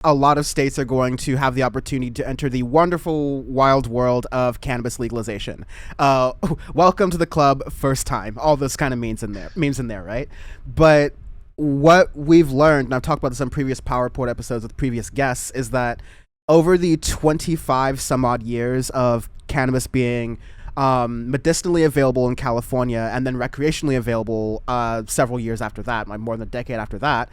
a lot of states are going to have the opportunity to enter the wonderful wild world of cannabis legalization. Uh, Welcome to the club, first time. All those kind of memes in there, right? But what we've learned, and I've talked about this on previous PowerPoint episodes with previous guests, is that over the 25 some odd years of cannabis being medicinally available in California and then recreationally available several years after that, like more than a decade after that,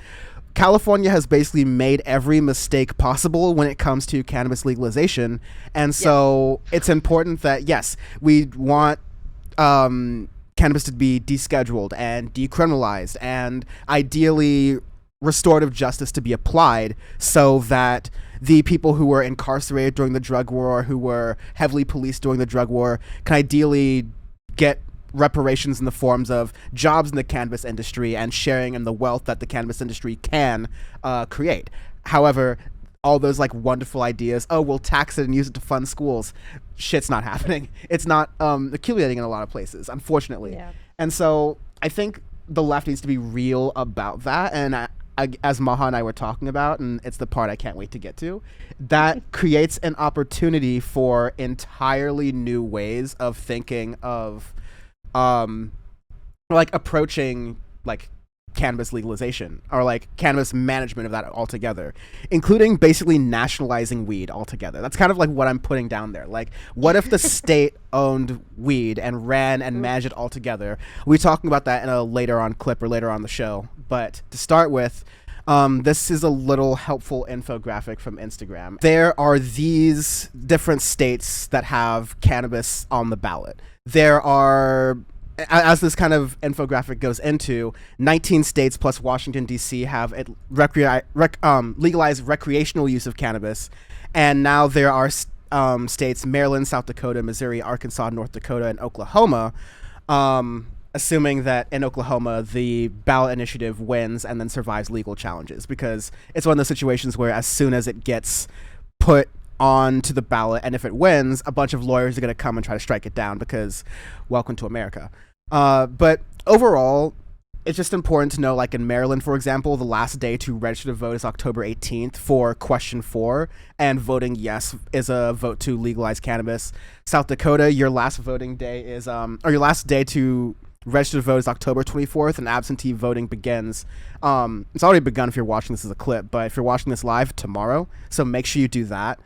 California has basically made every mistake possible when it comes to cannabis legalization. And so it's important that, yes, we want cannabis to be descheduled and decriminalized and ideally restorative justice to be applied so that the people who were incarcerated during the drug war, who were heavily policed during the drug war, can ideally get reparations in the forms of jobs in the cannabis industry and sharing in the wealth that the cannabis industry can create. However, all those like wonderful ideas, oh, we'll tax it and use it to fund schools, shit's not happening. It's not accumulating in a lot of places, unfortunately. Yeah. And so I think the left needs to be real about that. And as Maha and I were talking about, and it's the part I can't wait to get to, that creates an opportunity for entirely new ways of thinking of like approaching like cannabis legalization or like cannabis management of that altogether, including basically nationalizing weed altogether. That's kind of like what I'm putting down there. Like, what if the state owned weed and ran and managed it altogether? We're talking about that in a later on clip or later on the show. But to start with, this is a little helpful infographic from Instagram. There are these different states that have cannabis on the ballot. There are, as this kind of infographic goes into, 19 states plus Washington, D.C. have legalized recreational use of cannabis. And now there are states, Maryland, South Dakota, Missouri, Arkansas, North Dakota, and Oklahoma, assuming that in Oklahoma, the ballot initiative wins and then survives legal challenges. Because it's one of those situations where as soon as it gets put on to the ballot, and if it wins, a bunch of lawyers are going to come and try to strike it down because welcome to America. But overall, it's just important to know, like in Maryland, for example, the last day to register to vote is October 18th for question 4, and voting yes is a vote to legalize cannabis. South Dakota, your last voting day is, or your last day to register to vote is October 24th, and absentee voting begins. It's already begun if you're watching this as a clip, but if you're watching this live, tomorrow, so make sure you do that.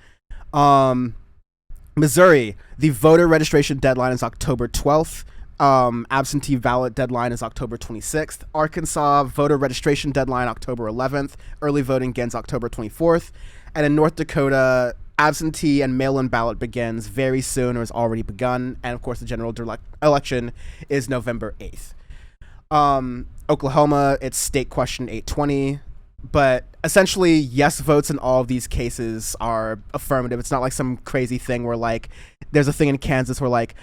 Missouri, the voter registration deadline is October 12th. Absentee ballot deadline is October 26th. Arkansas, voter registration deadline October 11th. Early voting begins October 24th. And in North Dakota, absentee and mail-in ballot begins very soon or has already begun. And of course, the general election is November 8th. Oklahoma, it's state question 820. But essentially, yes votes in all of these cases are affirmative. It's not like some crazy thing where, like, there's a thing in Kansas where, like,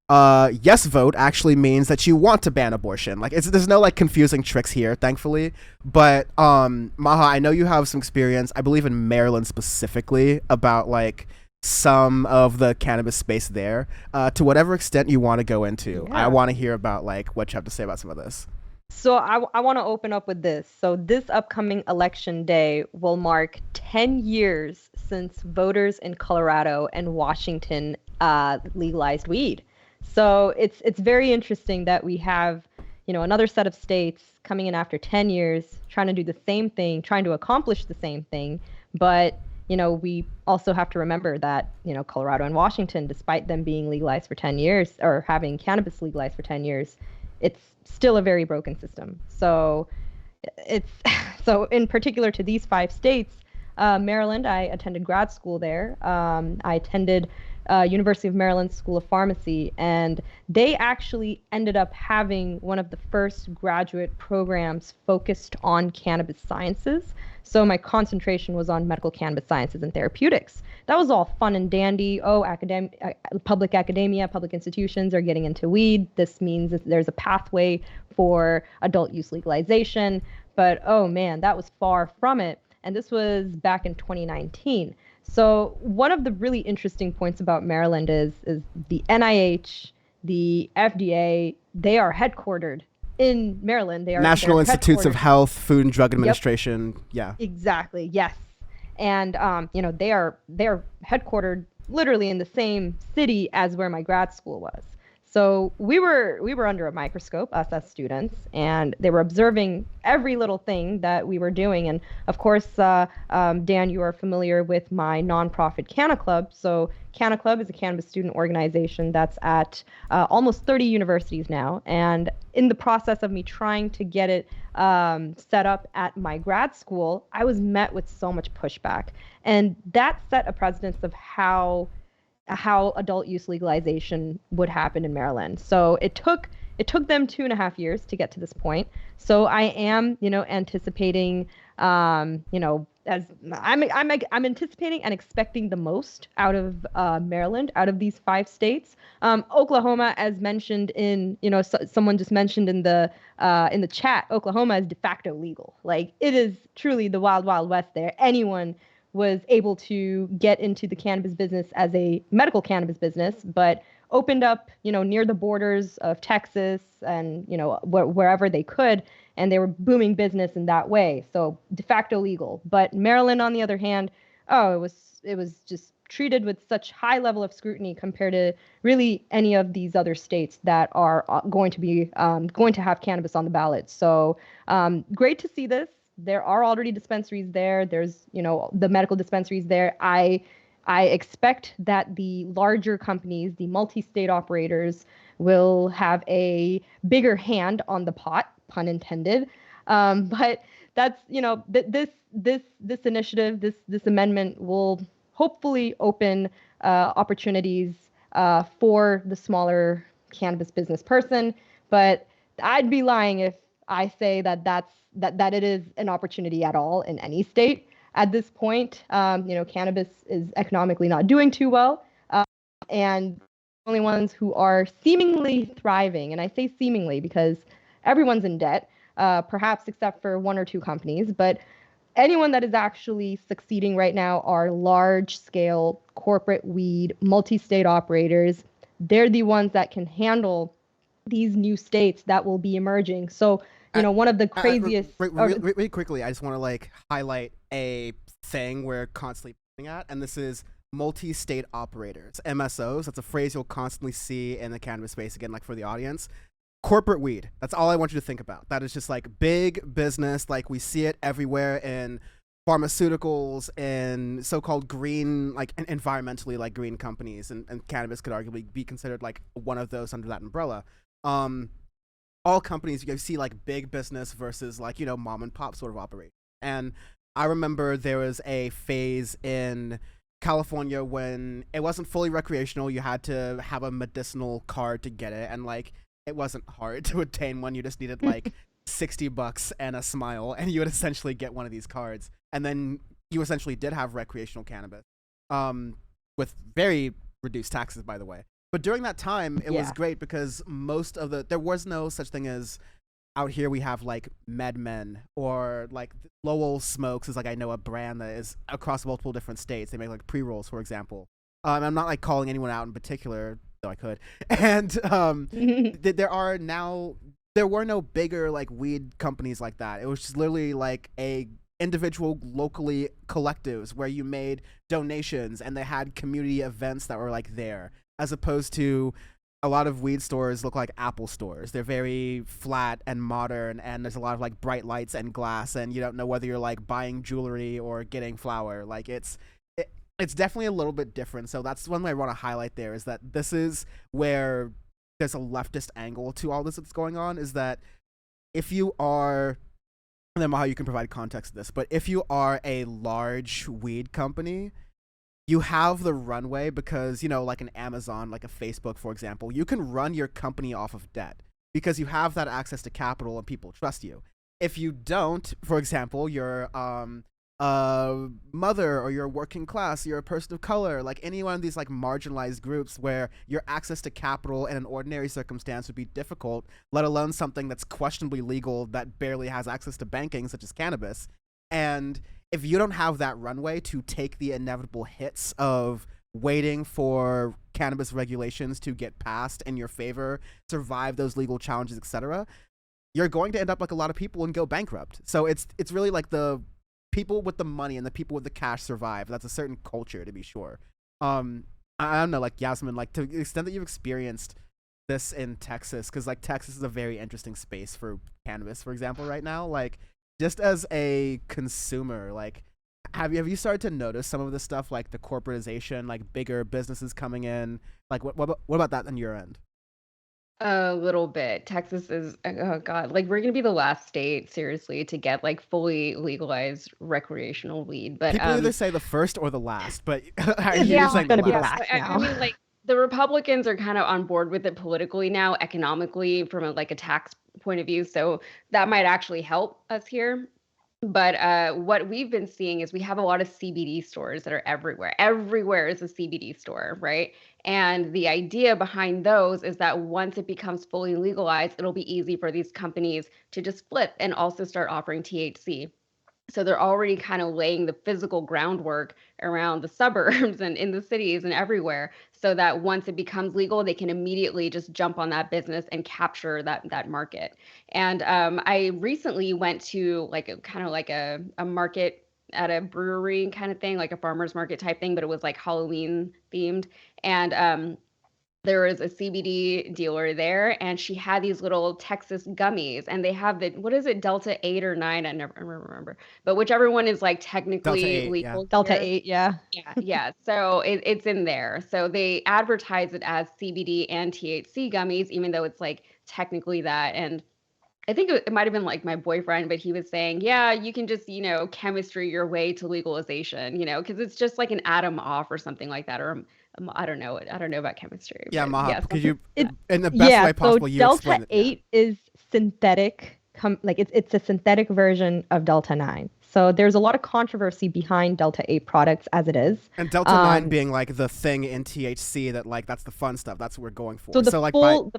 yes vote actually means that you want to ban abortion. Like, there's no, like, confusing tricks here, thankfully. But, Maha, I know you have some experience, I believe in Maryland specifically, about, like, some of the cannabis space there. To whatever extent you want to go into, I want to hear about, like, what you have to say about some of this. So I want to open up with this. So this upcoming election day will mark 10 years since voters in Colorado and Washington legalized weed. So it's very interesting that we have, another set of states coming in after 10 years, trying to do the same thing, trying to accomplish the same thing. But, we also have to remember that, Colorado and Washington, despite them being legalized for 10 years or having cannabis legalized for 10 years, it's still a very broken system. So in particular to these 5 states, Maryland, I attended grad school there. I attended University of Maryland School of Pharmacy, and they actually ended up having one of the first graduate programs focused on cannabis sciences. So my concentration was on medical cannabis sciences and therapeutics. That was all fun and dandy. Oh, public academia, public institutions are getting into weed. This means that there's a pathway for adult use legalization. But oh man, that was far from it. And this was back in 2019. So one of the really interesting points about Maryland is the NIH, the FDA, they are headquartered in Maryland. They are National Institutes of Health, Food and Drug Administration. Yep. Yeah. Exactly. Yes. and they're headquartered literally in the same city as where my grad school was. So we were under a microscope, us as students, and they were observing every little thing that we were doing. And of course, Dan, you are familiar with my nonprofit Canna Club. So Canna Club is a cannabis student organization that's at almost 30 universities now. And in the process of me trying to get it set up at my grad school, I was met with so much pushback, and that set a precedence of how adult use legalization would happen in Maryland. So it took them 2.5 years to get to this point. So I am, anticipating, as I'm anticipating and expecting the most out of Maryland, out of these 5 states. Oklahoma, as mentioned in, someone just mentioned in the chat, Oklahoma is de facto legal. Like, it is truly the wild, wild west there. Anyone was able to get into the cannabis business as a medical cannabis business, but opened up, near the borders of Texas and, wherever they could, and they were booming business in that way. So de facto legal. But Maryland, on the other hand, it was just treated with such high level of scrutiny compared to really any of these other states that are going to have cannabis on the ballot. So great to see this. There are already dispensaries there. There's, the medical dispensaries there. I expect that the larger companies, the multi-state operators, will have a bigger hand on the pot, pun intended. But that's, this initiative, this amendment will hopefully open opportunities for the smaller cannabis business person. But I'd be lying if I say that it is an opportunity at all in any state at this point. Cannabis is economically not doing too well, and the only ones who are seemingly thriving, and I say seemingly because everyone's in debt, perhaps except for 1 or 2 companies, but anyone that is actually succeeding right now are large-scale corporate weed, multi-state operators. They're the ones that can handle these new states that will be emerging. So, one of the craziest. Really quickly, I just want to highlight a thing we're constantly pointing at, and this is multi-state operators, MSOs. That's a phrase you'll constantly see in the cannabis space. Again, for the audience, corporate weed. That's all I want you to think about. That is just big business. We see it everywhere in pharmaceuticals and so-called green, environmentally green companies, and cannabis could arguably be considered one of those under that umbrella. All companies, you see big business versus mom and pop sort of operation. And I remember there was a phase in California when it wasn't fully recreational. You had to have a medicinal card to get it, and it wasn't hard to attain one. You just needed $60 and a smile, and you would essentially get one of these cards. And then you essentially did have recreational cannabis, with very reduced taxes, by the way. But during that time, it was great because there was no such thing as, out here we have MedMen or Lowell Smokes is I know a brand that is across multiple different states. They make pre-rolls, for example. I'm not calling anyone out in particular, though I could. And there were no bigger weed companies like that. It was just literally a individual locally collectives where you made donations and they had community events that were there, as opposed to a lot of weed stores look like Apple stores. They're very flat and modern, and there's a lot of bright lights and glass, and you don't know whether you're buying jewelry or getting flour. It's definitely a little bit different. So that's one way I want to highlight there, is that this is where there's a leftist angle to all this that's going on, is that if you are, and then Maha, you can provide context to this, but if you are a large weed company, you have the runway because, an Amazon, a Facebook, for example, you can run your company off of debt because you have that access to capital and people trust you. If you don't, for example, you're a mother or you're working class, you're a person of color, any one of these marginalized groups where your access to capital in an ordinary circumstance would be difficult, let alone something that's questionably legal that barely has access to banking, such as cannabis. And if you don't have that runway to take the inevitable hits of waiting for cannabis regulations to get passed in your favor, survive those legal challenges, etc., you're going to end up like a lot of people and go bankrupt. So it's really the people with the money and the people with the cash survive. That's a certain culture, to be sure. I don't know, like Yasmin, like to the extent that you've experienced this in Texas, because like Texas is a very interesting space for cannabis, for example, right now. Like, just as a consumer, like, have you started to notice some of this stuff, like the corporatization, like bigger businesses coming in? Like, what about that on your end? A little bit. Texas is, oh God, like we're gonna be the last state, seriously, to get like fully legalized recreational weed. But People either say the first or the last, but It's you're yeah, saying the gonna be the yeah. last. last I now. mean, like the Republicans are kind of on board with it politically now, economically, from like a tax point of view. So that might actually help us here. But what we've been seeing is we have a lot of CBD stores that are everywhere. Everywhere is a CBD store, right? And the idea behind those is that once it becomes fully legalized, it'll be easy for these companies to just flip and also start offering THC. So they're already kind of laying the physical groundwork around the suburbs and in the cities and everywhere, so that once it becomes legal, they can immediately just jump on that business and capture that market. And I recently went to like a kind of like a market at a brewery kind of thing, like a farmer's market type thing, but it was like Halloween themed. And there was a CBD dealer there, and she had these little Texas gummies, and they have the, what is it, Delta 8 or 9? I never remember, but whichever one is like Delta technically 8, yeah. legal Delta here. 8, yeah. Yeah, yeah. So it's in there. So they advertise it as CBD and THC gummies, even though it's like technically that. And I think it might have been like my boyfriend, but he was saying, yeah, you can just, chemistry your way to legalization, because it's just like an atom off or something like that. Or I don't know. I don't know about chemistry, Yeah, but Maha, yeah, could you, It in the best Yeah, way so possible, you Delta explain it? Yeah. 8 is synthetic, like it's a synthetic version of Delta 9. So there's a lot of controversy behind Delta 8 products as it is. And Delta 9 Um, being like the thing in THC that like that's the fun stuff. That's what we're going so for. So like the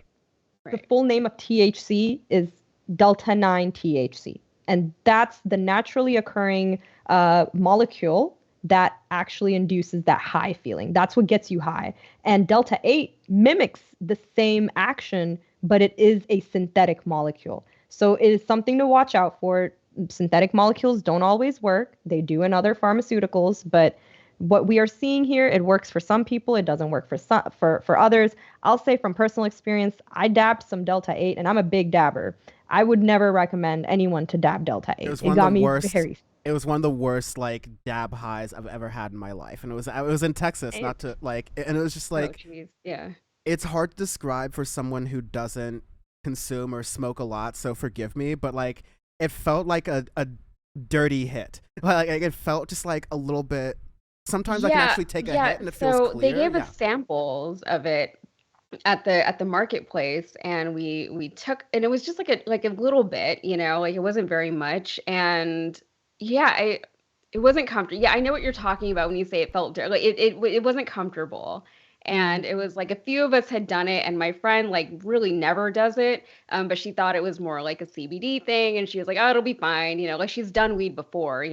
right. full name of THC is Delta 9 THC. And that's the naturally occurring molecule that actually induces that high feeling. That's what gets you high. And Delta 8 mimics the same action, but it is a synthetic molecule. So it is something to watch out for. Synthetic molecules don't always work. They do in other pharmaceuticals, but what we are seeing here, it works for some people, it doesn't work for for others. I'll say from personal experience, I dabbed some Delta 8 and I'm a big dabber. I would never recommend anyone to dab Delta it 8. was It one of got the me worst. very It was one of the worst like dab highs I've ever had in my life, and it was in Texas, Right. not to like, and it was just Oh, like geez. Yeah. it's hard to describe for someone who doesn't consume or smoke a lot. So forgive me, but like it felt like a dirty hit. Like it felt just like a little bit. Sometimes I can Yeah, actually take a yeah. hit and it feels So they clear. gave us Yeah. samples of it at the marketplace, and we took, and it was just like a little bit, like it wasn't very much. And yeah, it wasn't comfortable. Yeah, I know what you're talking about when you say it felt dirty. Like it wasn't comfortable. And it was like a few of us had done it, and my friend like really never does it, but she thought it was more like a CBD thing, and she was like, "Oh, it'll be fine," like she's done weed before.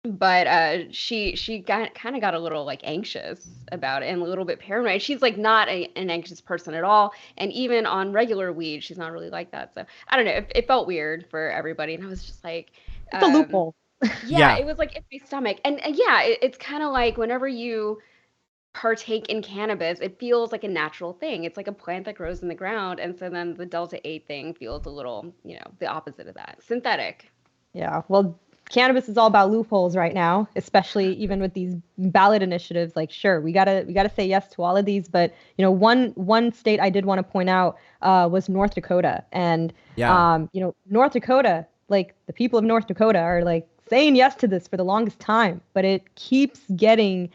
But she got kind of got a little like anxious about it and a little bit paranoid. She's like not an anxious person at all, and even on regular weed, she's not really like that. So I don't know. It felt weird for everybody, and I was just like, it's a um, loophole. yeah, Yeah. it was like in my stomach, and yeah, it's kind of like whenever you partake in cannabis, it feels like a natural thing. It's like a plant that grows in the ground, and so then the Delta 8 thing feels a little, the opposite of that, synthetic. Yeah, well, cannabis is all about loopholes right now, especially even with these ballot initiatives. Like, sure, we gotta say yes to all of these, but one state I did want to point out was North Dakota, and Yeah. North Dakota, like the people of North Dakota are like saying yes to this for the longest time, but it keeps getting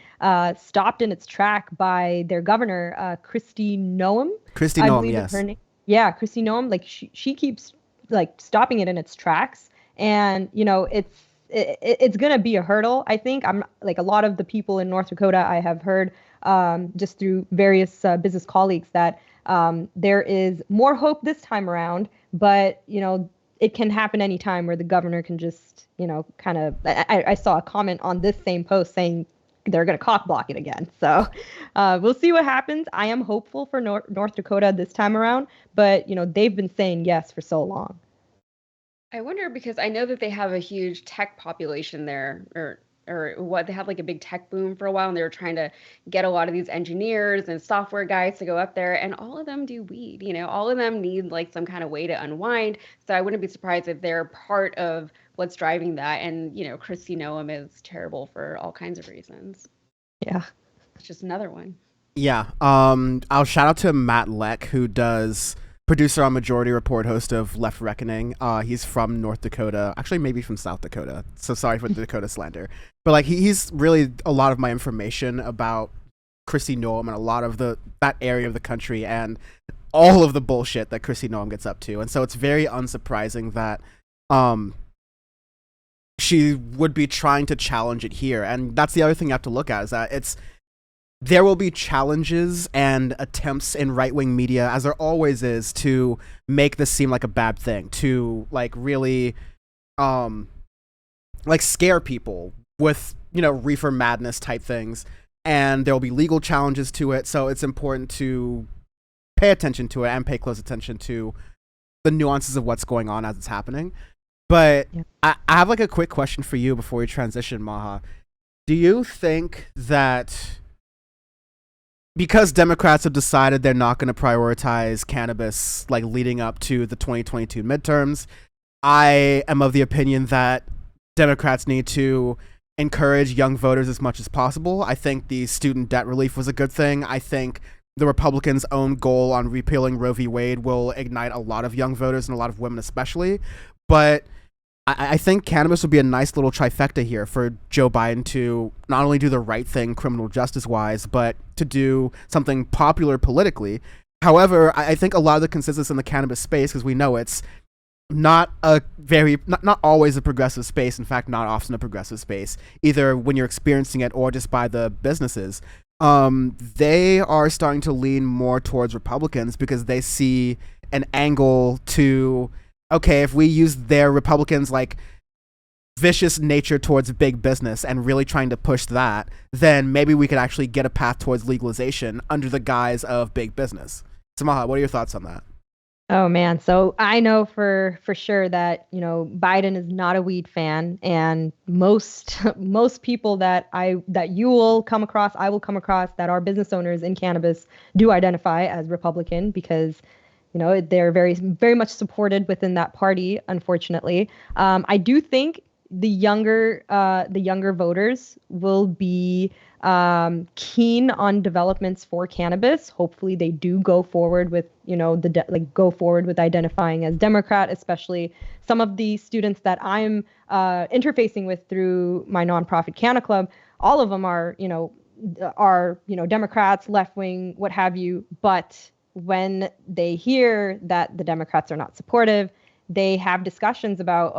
stopped in its track by their governor, Kristi Noem, Christy I Noam, believe is her yes. name. Yeah, Kristi Noem, like she keeps like stopping it in its tracks, and it's gonna be a hurdle. I think I'm like a lot of the people in North Dakota I have heard just through various business colleagues that there is more hope this time around, but it can happen anytime where the governor can just kind of. I saw a comment on this same post saying they're going to cock block it again. So we'll see what happens. I am hopeful for North Dakota this time around, but they've been saying yes for so long. I wonder because I know that they have a huge tech population there, or what they had like a big tech boom for a while, and they were trying to get a lot of these engineers and software guys to go up there, and all of them do weed. All of them need like some kind of way to unwind. So I wouldn't be surprised if they're part of what's driving that. And Christy Noam is terrible for all kinds of reasons. Yeah. It's just another one. Yeah. I'll shout out to Matt Leck, who does producer on Majority Report, host of Left Reckoning. He's from North Dakota, actually maybe from South Dakota. So sorry for the Dakota slander, but like he's really a lot of my information about Christy Noam and a lot of that area of the country and all of the bullshit that Christy Noam gets up to. And so it's very unsurprising that she would be trying to challenge it here. And that's the other thing you have to look at, is that there will be challenges and attempts in right-wing media, as there always is, to make this seem like a bad thing, to like really like scare people with reefer madness type things, and there will be legal challenges to it. So it's important to pay attention to it and pay close attention to the nuances of what's going on as it's happening. But yeah. I have like a quick question for you before we transition, Maha. Do you think that because Democrats have decided they're not going to prioritize cannabis like leading up to the 2022 midterms, I am of the opinion that Democrats need to encourage young voters as much as possible. I think the student debt relief was a good thing. I think the Republicans' own goal on repealing Roe v. Wade will ignite a lot of young voters and a lot of women especially. But I think cannabis would be a nice little trifecta here for Joe Biden to not only do the right thing criminal justice-wise, but to do something popular politically. However, I think a lot of the consensus in the cannabis space, because we know it's not always a progressive space, in fact, not often a progressive space, either when you're experiencing it or just by the businesses, they are starting to lean more towards Republicans because they see an angle to, okay, if we use their Republicans like vicious nature towards big business and really trying to push that, then maybe we could actually get a path towards legalization under the guise of big business. Maha, what are your thoughts on that? Oh man, so I know for sure that Biden is not a weed fan, and most people that you will come across, I will come across, that are business owners in cannabis do identify as Republican because they're very, very much supported within that party, unfortunately. I do think the younger voters will be keen on developments for cannabis. Hopefully they do go forward with, go forward with identifying as Democrat, especially some of the students that I'm interfacing with through my nonprofit Canna Club. All of them are Democrats, left wing, what have you, but when they hear that the Democrats are not supportive, they have discussions about,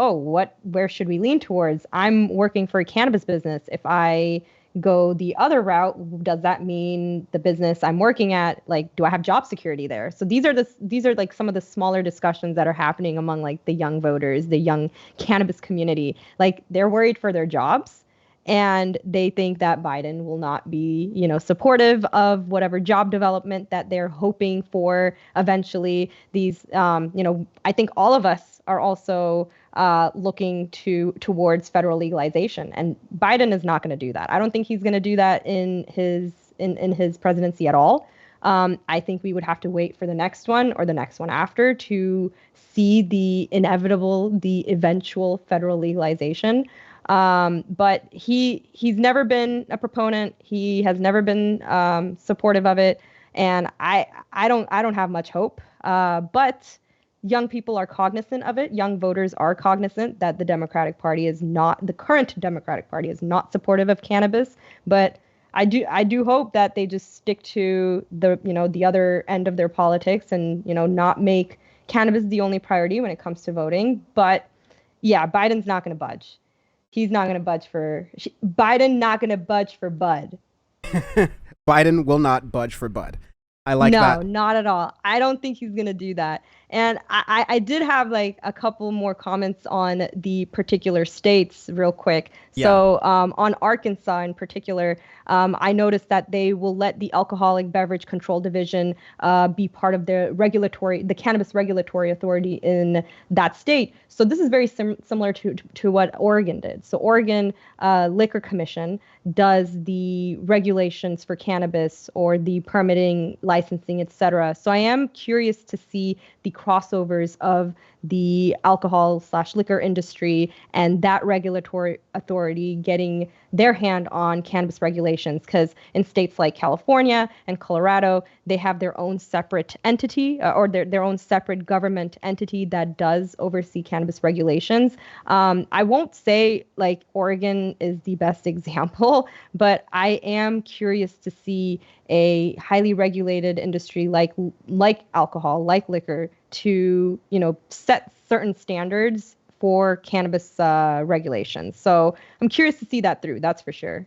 where should we lean towards? I'm working for a cannabis business. If I go the other route, does that mean the business I'm working at, like, do I have job security there? So these are like some of the smaller discussions that are happening among like the young voters, the young cannabis community. Like, they're worried for their jobs. And they think that Biden will not be, supportive of whatever job development that they're hoping for eventually. These, I think all of us are also looking towards federal legalization, and Biden is not going to do that. I don't think he's going to do that in his presidency at all. I think we would have to wait for the next one or the next one after to see the eventual federal legalization. But he's never been a proponent. He has never been supportive of it, and I don't have much hope. But young people are cognizant of it. Young voters are cognizant that the current Democratic Party is not supportive of cannabis. But I do hope that they just stick to the other end of their politics and not make cannabis the only priority when it comes to voting. But yeah, Biden's not going to budge. He's not going to budge for Biden. Not going to budge for Bud. Biden will not budge for Bud. I like that. No, not at all. I don't think he's gonna do that. And I did have like a couple more comments on the particular states real quick. Yeah. So on Arkansas in particular, I noticed that they will let the Alcoholic Beverage Control Division be part of the Cannabis Regulatory Authority in that state. So this is very similar to what Oregon did. So Oregon Liquor Commission does the regulations for cannabis or the permitting, licensing, etc. So I am curious to see the crossovers of the alcohol/liquor industry and that regulatory authority getting their hand on cannabis regulations, because in states like California and Colorado, they have their own separate entity or their own separate government entity that does oversee cannabis regulations. I won't say like Oregon is the best example, but I am curious to see a highly regulated industry like alcohol, like liquor, to set certain standards for cannabis regulations. So I'm curious to see that through. That's for sure.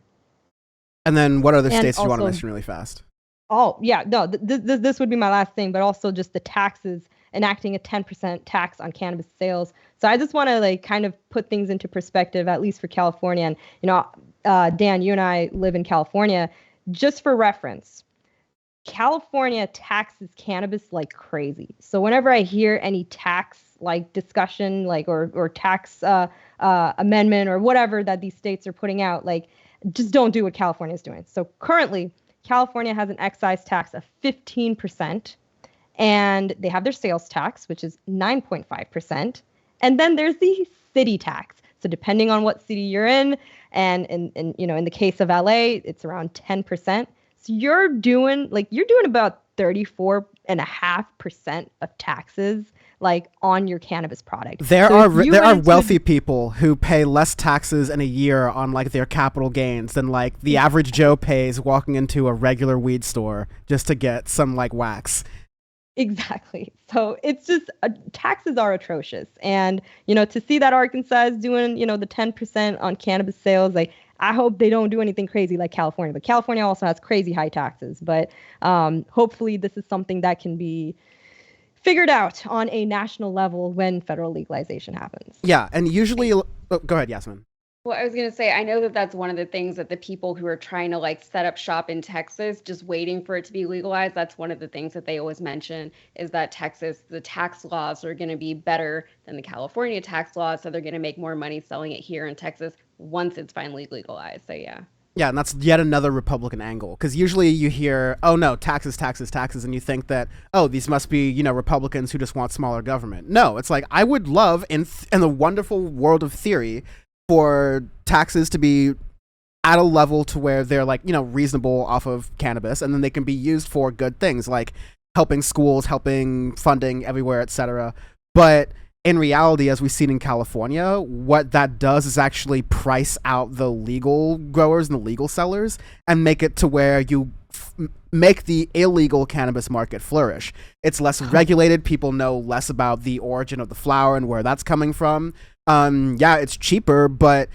And then what other And states do you want to also- mention really fast? Oh, yeah, no, this would be my last thing, but also just the taxes, enacting a 10% tax on cannabis sales. So I just want to like kind of put things into perspective, at least for California. And, Dan, you and I live in California. Just for reference, California taxes cannabis like crazy. So whenever I hear any tax like discussion, like or tax amendment or whatever that these states are putting out, like just don't do what California is doing. So currently, California has an excise tax of 15%, and they have their sales tax, which is 9.5%, and then there's the city tax. So depending on what city you're in, and in the case of LA, it's around 10%. So you're doing about 34.5% of taxes like on your cannabis product. There So if you are went into wealthy people who pay less taxes in a year on like their capital gains than like the average Joe pays walking into a regular weed store just to get some like wax. Exactly. So it's just taxes are atrocious. And, to see that Arkansas is doing, the 10% on cannabis sales, like I hope they don't do anything crazy like California. But California also has crazy high taxes. But hopefully this is something that can be figured out on a national level when federal legalization happens. Yeah, and usually go ahead, Yasmin. Well, I was going to say, I know that that's one of the things that the people who are trying to like set up shop in Texas, just waiting for it to be legalized, that's one of the things that they always mention is that Texas, the tax laws are going to be better than the California tax laws. So they're going to make more money selling it here in Texas once it's finally legalized. So yeah. Yeah, and that's yet another Republican angle, because usually you hear, oh no, taxes, taxes, taxes, and you think that, oh, these must be, Republicans who just want smaller government. No, it's like, I would love, in the wonderful world of theory, for taxes to be at a level to where they're like, reasonable off of cannabis, and then they can be used for good things, like helping schools, helping funding everywhere, etc. But in reality, as we've seen in California, what that does is actually price out the legal growers and the legal sellers and make it to where you make the illegal cannabis market flourish. It's less regulated. People know less about the origin of the flower and where that's coming from. Yeah, it's cheaper, but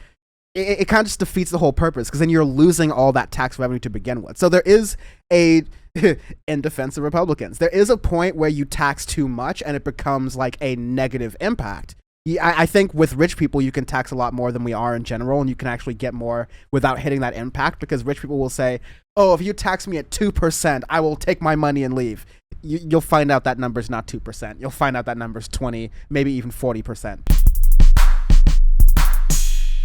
it kind of just defeats the whole purpose, because then you're losing all that tax revenue to begin with. So there is in defense of Republicans, there is a point where you tax too much and it becomes like a negative impact. I think with rich people, you can tax a lot more than we are in general, and you can actually get more without hitting that impact, because rich people will say, oh, if you tax me at 2%, I will take my money and leave. You'll find out that number's not 2%. You'll find out that number's 20, maybe even 40%.